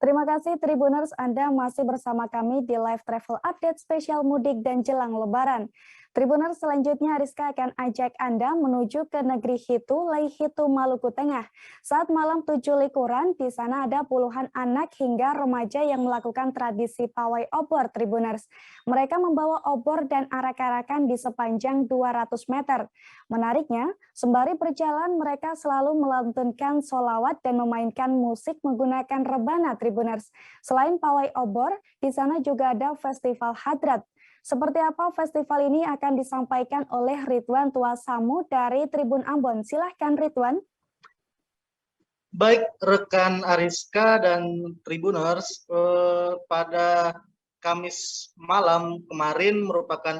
Terima kasih Tribuners, Anda masih bersama kami di live travel update spesial mudik dan jelang Lebaran. Tribuners, selanjutnya Rizka akan ajak Anda menuju ke negeri Hitu, Leihitu, Maluku Tengah. Saat malam 7 likuran, di sana ada puluhan anak hingga remaja yang melakukan tradisi pawai obor, Tribuners. Mereka membawa obor dan arak-arakan di sepanjang 200 meter. Menariknya, sembari berjalan mereka selalu melantunkan sholawat dan memainkan musik menggunakan rebana, Tribuners. Selain pawai obor, di sana juga ada festival hadrat. Seperti apa festival ini akan disampaikan oleh Ridwan Tuasamu dari Tribun Ambon. Silahkan Ridwan. Baik rekan Ariska dan Tribuners, pada Kamis malam kemarin merupakan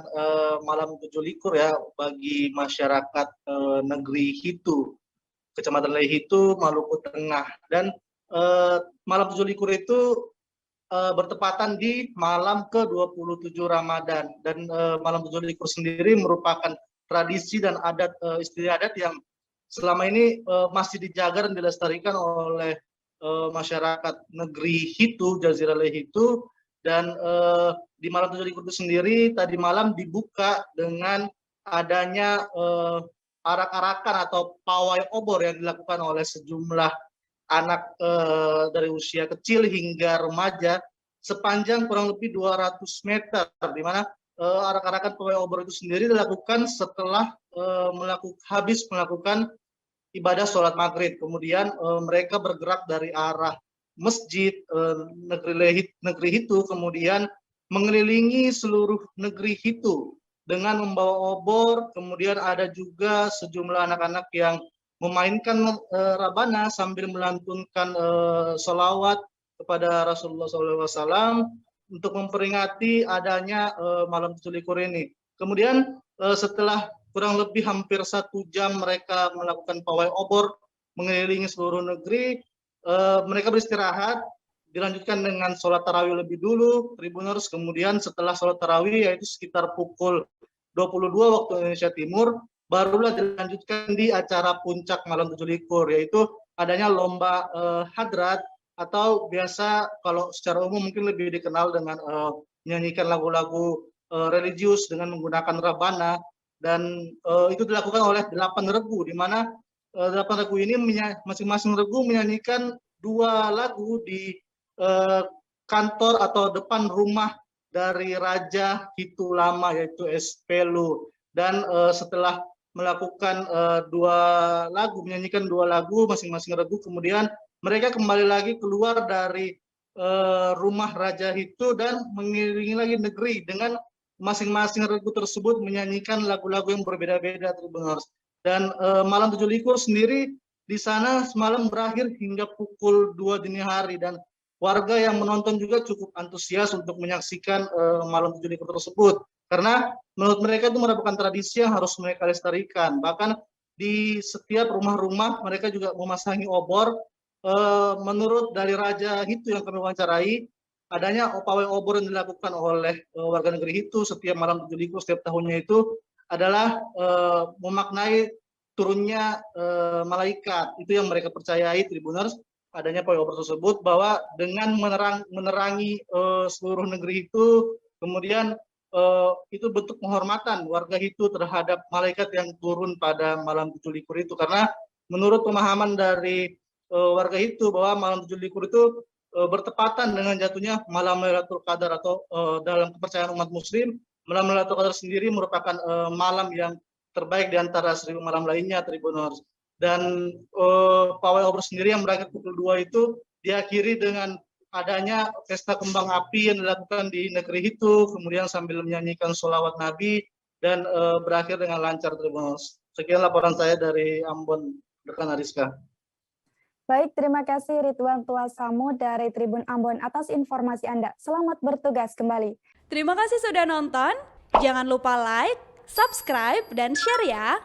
malam 7 likur ya bagi masyarakat negeri Hitu, Kecamatan Leihitu, Maluku Tengah. Dan malam 7 likur itu bertepatan di malam ke-27 Ramadan. Dan malam 7 likur sendiri merupakan tradisi dan adat istiadat yang selama ini masih dijaga dan dilestarikan oleh masyarakat negeri Hitu, Jazirah Leihitu. Dan di malam 7 likur itu sendiri tadi malam dibuka dengan adanya arak-arakan atau pawai obor yang dilakukan oleh sejumlah anak dari usia kecil hingga remaja sepanjang kurang lebih 200 meter, di mana arak-arakan pawai obor itu sendiri dilakukan setelah habis melakukan ibadah sholat maghrib. Kemudian mereka bergerak dari arah masjid negeri Hitu, kemudian mengelilingi seluruh negeri Hitu dengan membawa obor. Kemudian ada juga sejumlah anak-anak yang memainkan rabana sambil melantunkan sholawat kepada Rasulullah SAW untuk memperingati adanya malam 7 likur ini. Kemudian setelah kurang lebih hampir 1 jam mereka melakukan pawai obor mengelilingi seluruh negeri, mereka beristirahat, dilanjutkan dengan sholat tarawih lebih dulu, Tribuners. Kemudian setelah sholat tarawih, yaitu sekitar pukul 22 waktu Indonesia Timur, barulah dilanjutkan di acara puncak malam 7 likur, yaitu adanya lomba hadrat, atau biasa kalau secara umum mungkin lebih dikenal dengan menyanyikan lagu-lagu religius dengan menggunakan rabana. Dan itu dilakukan oleh 8 regu, di mana 8 regu ini masing-masing regu menyanyikan 2 lagu di kantor atau depan rumah dari Raja Hitu Lama, yaitu Espelu. Dan setelah melakukan menyanyikan 2 lagu masing-masing regu, kemudian mereka kembali lagi keluar dari rumah Raja Hitu dan mengelilingi lagi negeri dengan masing-masing regu tersebut menyanyikan lagu-lagu yang berbeda-beda, Tribuners. Dan malam 7 likur sendiri di sana semalam berakhir hingga pukul 2 dini hari, dan warga yang menonton juga cukup antusias untuk menyaksikan malam 7 likur tersebut. Karena menurut mereka itu merupakan tradisi yang harus mereka lestarikan. Bahkan di setiap rumah-rumah mereka juga memasangi obor. Menurut dari Raja Hitu yang kami wawancarai, adanya pawai obor yang dilakukan oleh warga negeri Hitu setiap malam 7 likur setiap tahunnya itu adalah memaknai turunnya malaikat. Itu yang mereka percayai, Tribuners, adanya pawai obor tersebut, bahwa dengan menerangi seluruh negeri itu, kemudian itu bentuk penghormatan warga Hitu terhadap malaikat yang turun pada malam 7 likur itu. Karena menurut pemahaman dari warga Hitu bahwa malam 7 likur itu bertepatan dengan jatuhnya malam Lailatul Qadar, atau dalam kepercayaan umat muslim, malam Lailatul Qadar sendiri merupakan malam yang terbaik di antara 1000 malam lainnya, Tribuners. Dan pawai obor sendiri yang berakhir pukul 2 itu diakhiri dengan adanya pesta kembang api yang dilakukan di negeri Hitu, kemudian sambil menyanyikan sholawat Nabi, dan berakhir dengan lancar, Tribuners. Sekian laporan saya dari Ambon, rekan Ariska. Baik, terima kasih Ridwan Tuasamu dari Tribun Ambon atas informasi Anda. Selamat bertugas kembali. Terima kasih sudah nonton. Jangan lupa like, subscribe, dan share ya.